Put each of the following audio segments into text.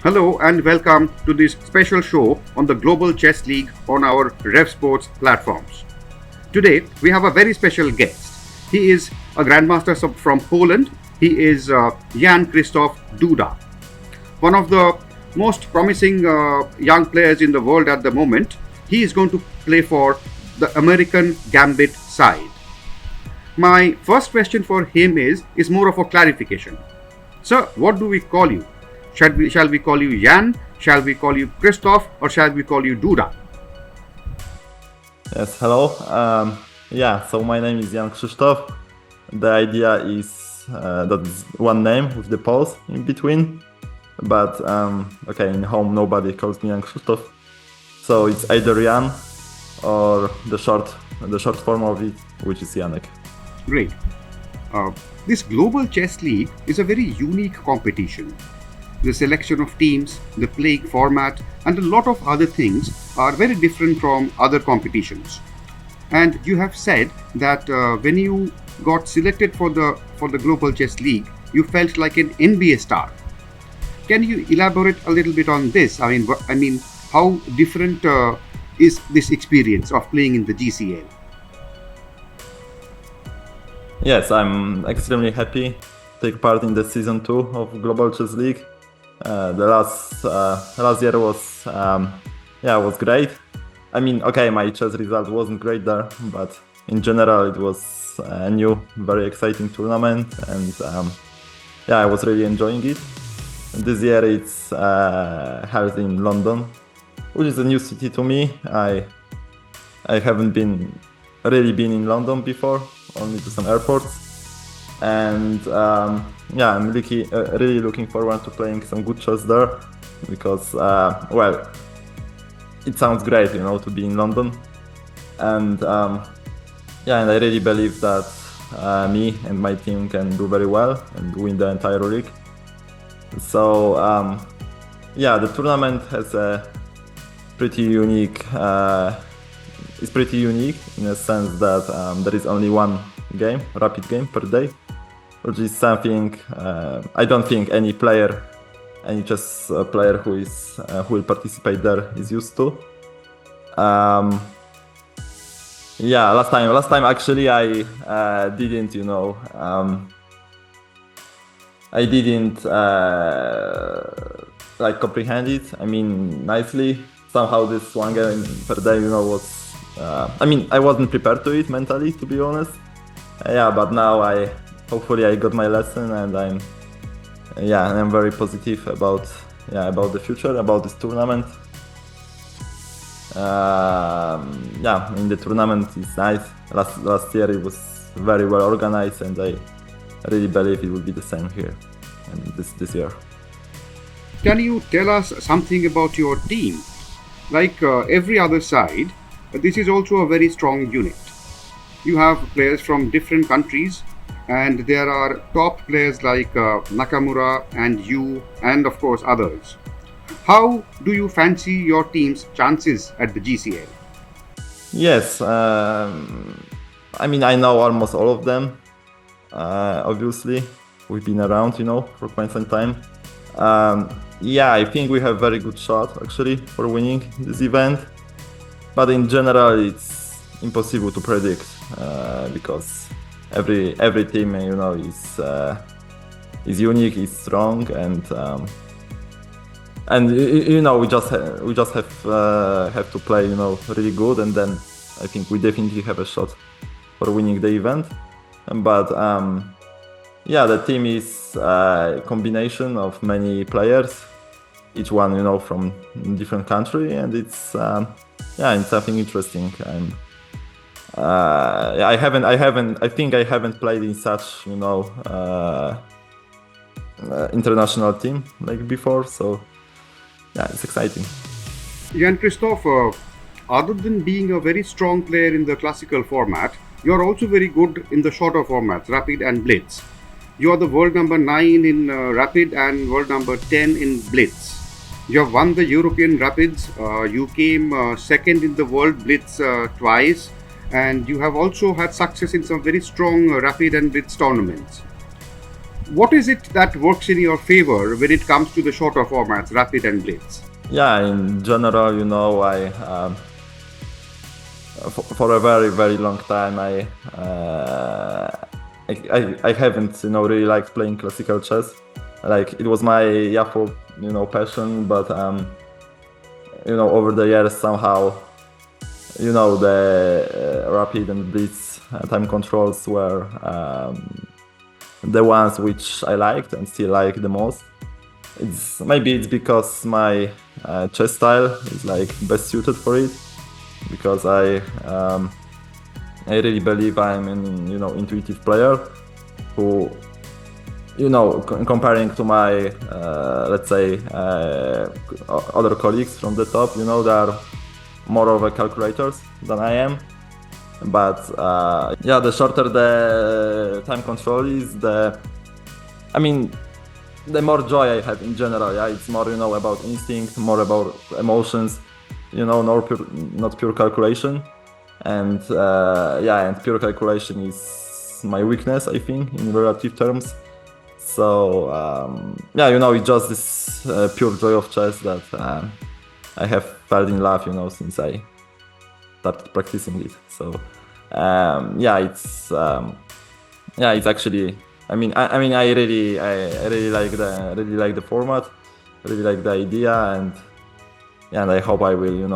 Hello and welcome to this special show on the Global Chess League on our RevSportz platforms. Today we have a very special guest. He is a Grandmaster from Poland. He is Jan-Krzysztof Duda, one of the most promising young players in the world at the moment. He is going to play for the American Gambit side. My first question for him is more of a clarification. Sir, what do we call you? Shall we call you Jan? Shall we call you Krzysztof? Or shall we call you Duda? Yes, hello. So my name is Jan-Krzysztof. The idea is that it's one name with the pause in between. But in home nobody calls me Jan-Krzysztof. So it's either Jan or the short form of it, which is Janek. Great. This Global Chess League is a very unique competition. The selection of teams, the playing format, and a lot of other things are very different from other competitions. And you have said that when you got selected for the Global Chess League, you felt like an NBA star. Can you elaborate a little bit on this? I mean, how different is this experience of playing in the GCL? Yes, I'm extremely happy to take part in the season 2 of Global Chess League. The last year was great. I mean, my chess result wasn't great there, but in general it was a new, very exciting tournament, and I was really enjoying it. This year it's held in London, which is a new city to me. I haven't really been in London before, only to some airports. And I'm really looking forward to playing some good chess there, because it sounds great, to be in London. And and I really believe that me and my team can do very well and win the entire league. So the tournament has a pretty unique. It's pretty unique in a sense that there is only one rapid game per day, which is something I don't think any chess player who will participate there is used to. Last time actually I didn't comprehend it. I mean, nicely. Somehow this one game per day, was. I wasn't prepared to it mentally, to be honest. But now hopefully I got my lesson, and I'm very positive about the future, about this tournament. The tournament is nice. Last year it was very well organized, and I really believe it will be the same here and this year. Can you tell us something about your team? Like every other side, this is also a very strong unit. You have players from different countries, and there are top players like Nakamura and you, and of course others. How do you fancy your team's chances at the GCL? Yes, I know almost all of them. Obviously, we've been around, for quite some time. I think we have very good shot actually for winning this event. But in general, it's impossible to predict because every team, is unique, is strong, and we just have to play, really good, and then I think we definitely have a shot for winning the event. But the team is a combination of many players, each one from different country, and it's something interesting. I haven't played in such international team like before, so it's exciting. Jan-Krzysztof, other than being a very strong player in the classical format, you're also very good in the shorter formats, Rapid and Blitz. You are the world number 9 in Rapid and world number 10 in Blitz. You have won the European Rapids, you came second in the World Blitz twice, and you have also had success in some very strong Rapid and Blitz tournaments. What is it that works in your favor when it comes to the shorter formats, rapid and blitz? Yeah, in general, I for a very very long time I haven't really liked playing classical chess. Like it was my Yahoo passion, but over the years somehow the rapid and blitz time controls were the ones which I liked and still like the most. Maybe it's because my chess style is like best suited for it, because I really believe I'm an intuitive player who comparing to my let's say other colleagues from the top, they are more of a calculators than I am. But the shorter the time control is, the more joy I have in general. Yeah, it's more about instinct, more about emotions, not pure calculation. And and pure calculation is my weakness, I think, in relative terms. So it's just this pure joy of chess that I have felt in love, since I started practicing it. So it's actually. I really like the format, really like the idea, and I hope I will, and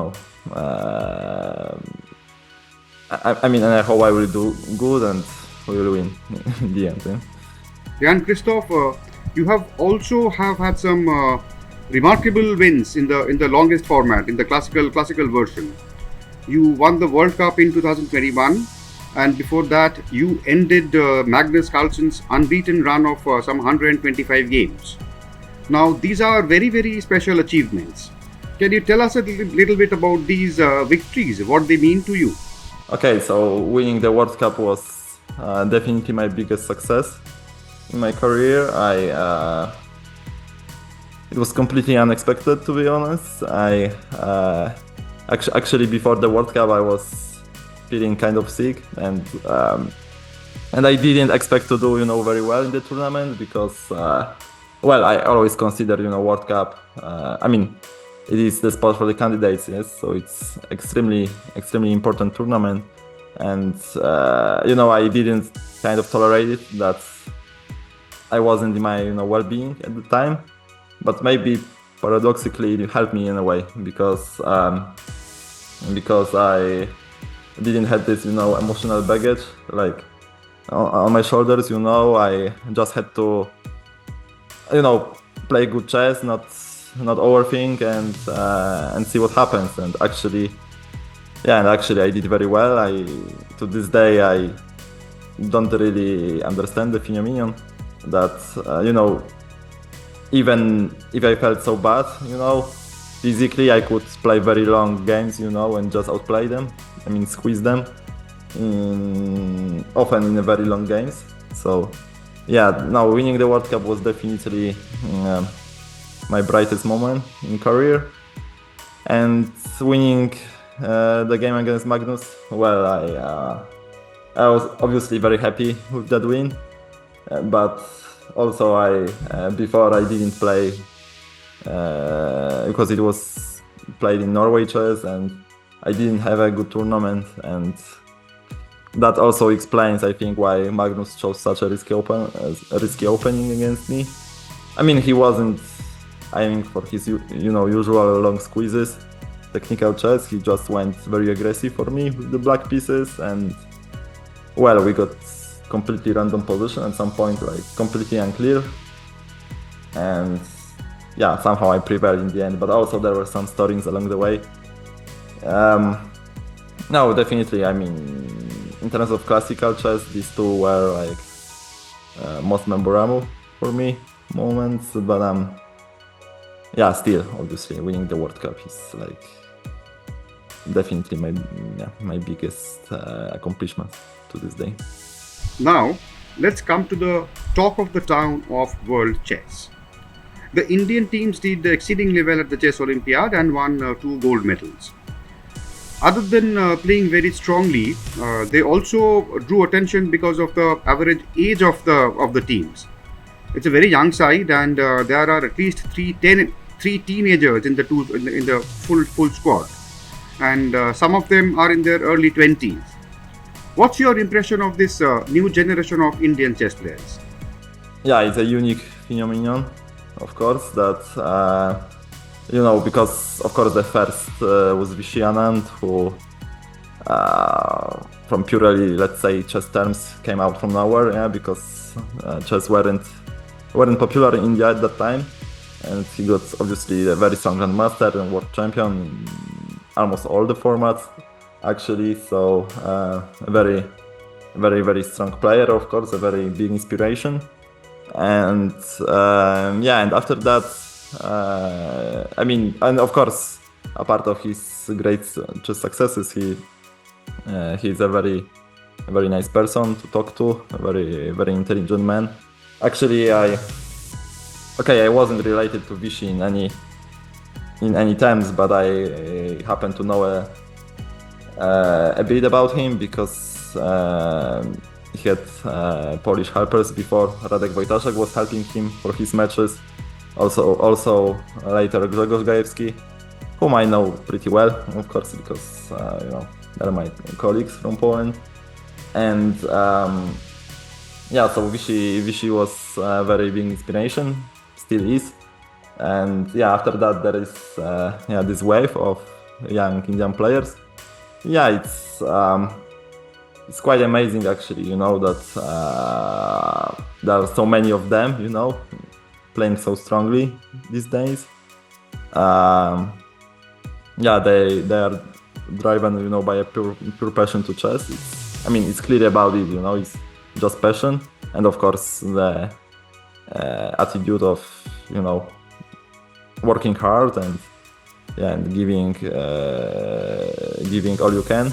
I hope I will do good and we will win in the end. Yeah. Jan-Krzysztof, you have had some remarkable wins in the longest format, in the classical version. You won the World Cup in 2021. And before that, you ended Magnus Carlsen's unbeaten run of some 125 games. Now, these are very, very special achievements. Can you tell us a little bit about these victories, what they mean to you? Okay, so winning the World Cup was definitely my biggest success in my career. It was completely unexpected, to be honest. Actually, before the World Cup, I was feeling kind of sick, and I didn't expect to do very well in the tournament, because I always consider World Cup, it is the spot for the candidates, yes, so it's extremely important tournament, and I didn't kind of tolerate it, that I wasn't in my well-being at the time, but maybe paradoxically it helped me in a way, because I didn't have this emotional baggage like on my shoulders. I just had to play good chess, not overthink, and see what happens. And actually I did very well. To this day I don't really understand the phenomenon that even if I felt so bad, physically I could play very long games, and just outplay them. Squeeze them often in a very long games. So now winning the World Cup was definitely my brightest moment in career. And winning the game against Magnus, I was obviously very happy with that win. But also before I didn't play because it was played in Norway chess, and I didn't have a good tournament, and that also explains, I think, why Magnus chose such a risky opening against me. He wasn't aiming for his usual long squeezes, technical chess. He just went very aggressive for me with the black pieces, and we got completely random position at some point, like completely unclear, and somehow I prevailed in the end. But also there were some stories along the way. No, definitely. In terms of classical chess, these two were like most memorable for me moments. But still, obviously, winning the World Cup is like definitely my biggest accomplishment to this day. Now, let's come to the talk of the town of world chess. The Indian teams did exceedingly well at the Chess Olympiad and won 2 gold medals. Other than playing very strongly, they also drew attention because of the average age of the teams. It's a very young side, and there are at least three teenagers in the full squad, and some of them are in their early 20s. What's your impression of this new generation of Indian chess players? Yeah, it's a unique phenomenon, of course, that because of course the first was Vishy Anand, who from purely, let's say, chess terms came out from nowhere, yeah, because chess weren't popular in India at that time, and he got obviously a very strong grandmaster and world champion in almost all the formats, actually. So a very, very, very strong player, of course, a very big inspiration. And and after that, and of course, a part of his great chess successes, he's a very nice person to talk to, a very, very intelligent man. Actually, I wasn't related to Vishy in any terms, but I happen to know a bit about him because he had Polish helpers before. Radek Wojtaszek was helping him for his matches. Also later Grzegorz Gajewski, whom I know pretty well, of course, because they're my colleagues from Poland. And so Vishy was a very big inspiration, still is. And after that there is this wave of young Indian players. It's quite amazing, actually, that there are so many of them, playing so strongly these days. They are driven, by a pure passion to chess. It's clear about it, it's just passion, and of course the attitude of, working hard and giving all you can,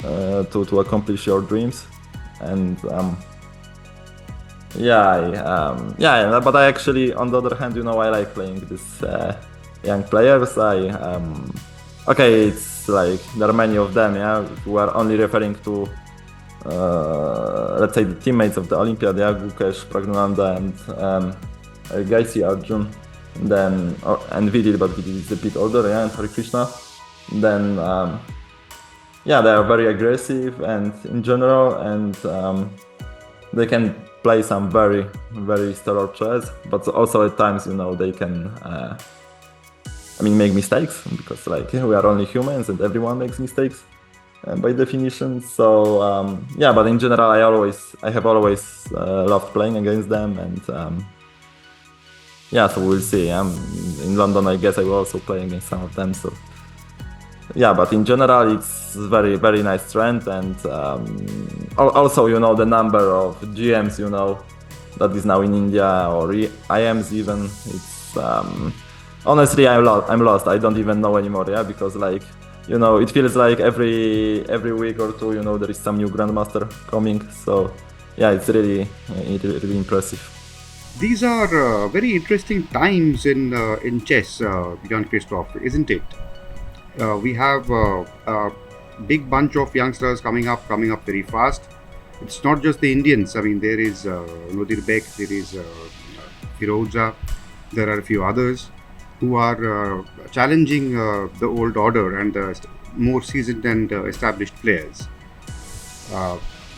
to accomplish your dreams. And but I actually, on the other hand, I like playing these young players. It's like there are many of them, who are only referring to let's say the teammates of the Olympiad, Gukesh, Praggnanandhaa, and Erigaisi, Arjun, then and Vidit, but Vidit is a bit older, and Harikrishna. Then they are very aggressive and in general, and they can play some very, very stellar chess, but also at times, they can make mistakes, because we are only humans and everyone makes mistakes by definition. So but in general, I have always loved playing against them, and so we'll see. In London, I guess I will also play against some of them. So but in general, it's very, very nice trend, and also, the number of GMs, that is now in India, or IMs even. It's honestly, I'm lost. I don't even know anymore, because it feels like every week or two, there is some new grandmaster coming. So it's really impressive. These are very interesting times in chess, Jan-Krzysztof, isn't it? We have a big bunch of youngsters coming up very fast. It's not just the Indians. There is Nodirbek, there is Firoza, there are a few others who are challenging the old order and more seasoned and established players.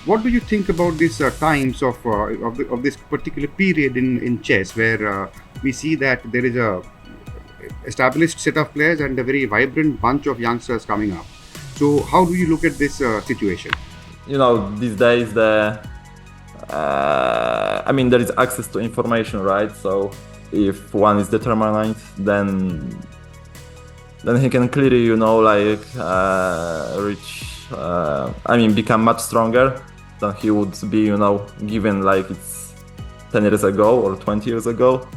What do you think about these times of this particular period in chess, where we see that there is a established set of players and a very vibrant bunch of youngsters coming up? So how do you look at this situation? These days there is access to information, right? So if one is determined, then he can clearly, reach, become much stronger than he would be, given it's 10 years ago or 20 years ago.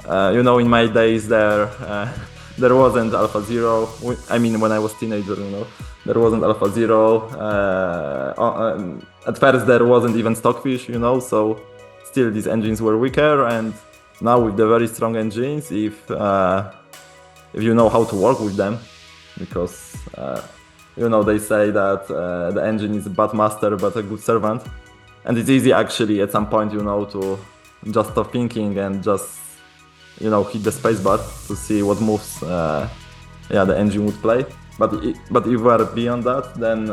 In my days there wasn't AlphaZero. When I was teenager, there wasn't AlphaZero. At first there wasn't even Stockfish, so still these engines were weaker. And now with the very strong engines, if you know how to work with them, because they say that the engine is a bad master but a good servant, and it's easy actually at some point, to just stop thinking and just hit the spacebar to see what moves the engine would play. But if you are beyond that, then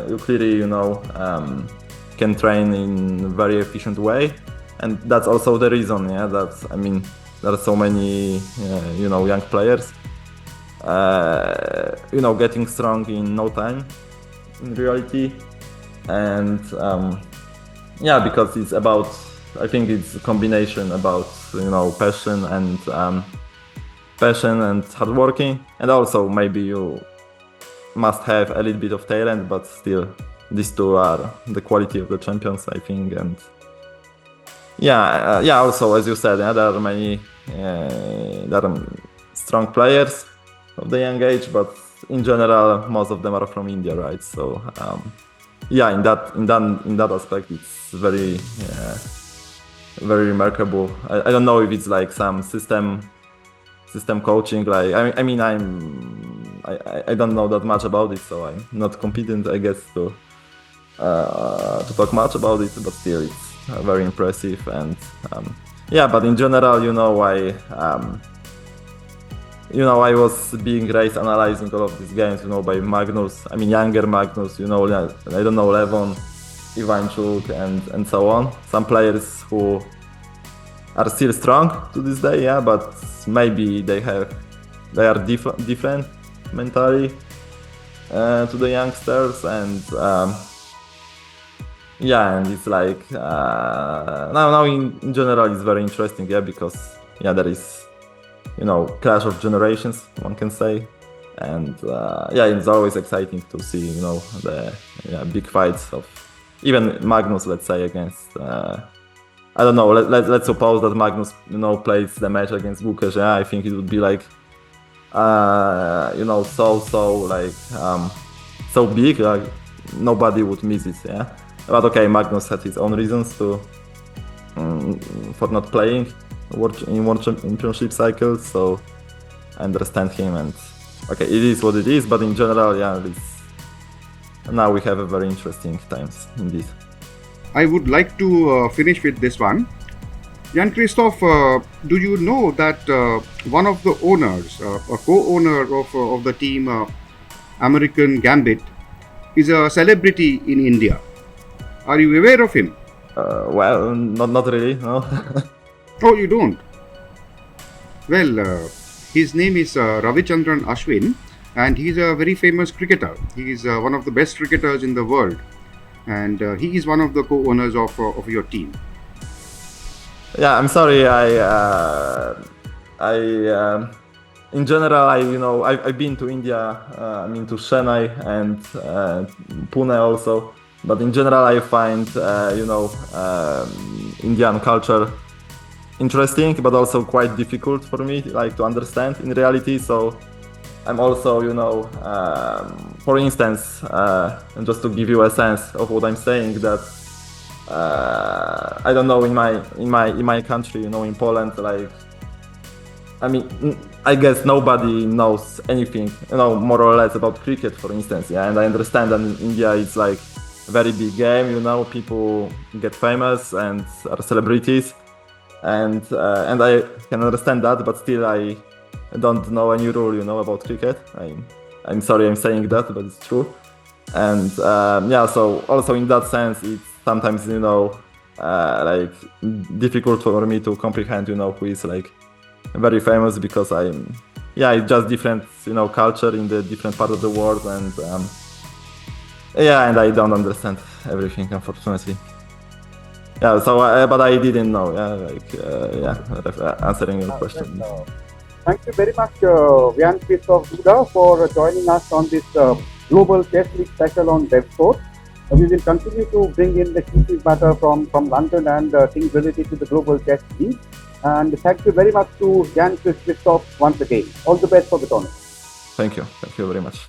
you clearly can train in a very efficient way, and that's also the reason that there are so many young players getting strong in no time in reality. And because it's about, I think it's a combination about passion and hard working, and also maybe you must have a little bit of talent, but still these two are the quality of the champions, I think. And also, as you said, there are many there are strong players of the young age, but in general most of them are from India, right? So in that aspect it's very very remarkable. I don't know if it's like some system coaching, like I don't know that much about it, so I'm not competent, I guess, to talk much about it, but still it's very impressive. And but in general, I was being raised analyzing all of these games, by Magnus. Younger Magnus, I don't know, Levon, Ivanchuk, and so on. Some players who are still strong to this day, but maybe they are different mentally to the youngsters, and and it's like now in general it's very interesting, because there is clash of generations, one can say, and it's always exciting to see the big fights of even Magnus, let's say, against I don't know, let's suppose that Magnus plays the match against Gukesh. I think it would be like so big, like nobody would miss it, but okay, Magnus had his own reasons for not playing in World Championship cycles, so I understand him, and okay, it is what it is. But in general, now we have a very interesting times indeed. I would like to finish with this one. Jan-Krzysztof, do you know that one of the owners, a co-owner of the team American Gambit, is a celebrity in India? Are you aware of him? Well, not really, no. Oh, you don't? Well, his name is Ravichandran Ashwin, and he's a very famous cricketer. He is one of the best cricketers in the world, and he is one of the co-owners of your team. I'm sorry. In general, I've been to India. To Chennai and Pune also. But in general, I find Indian culture interesting, but also quite difficult for me, to understand in reality. So I'm also, for instance, and just to give you a sense of what I'm saying, that I don't know, in my country, in Poland, I guess nobody knows anything, more or less about cricket, for instance. And I understand that in India it's like a very big game. People get famous and are celebrities, and I can understand that, but still I don't know any rule, about cricket. I'm sorry I'm saying that, but it's true. And so also in that sense, it's sometimes difficult for me to comprehend who is very famous, because it's just different culture in the different part of the world, and and I don't understand everything, unfortunately. But I didn't know. Answering your question. Thank you very much, Jan-Krzysztof Duda, for joining us on this Global Chess League special on RevSportz. We will continue to bring in the key matter from London and things related to the Global Chess League. And thank you very much to Jan-Krzysztof once again. All the best for the tournament. Thank you very much.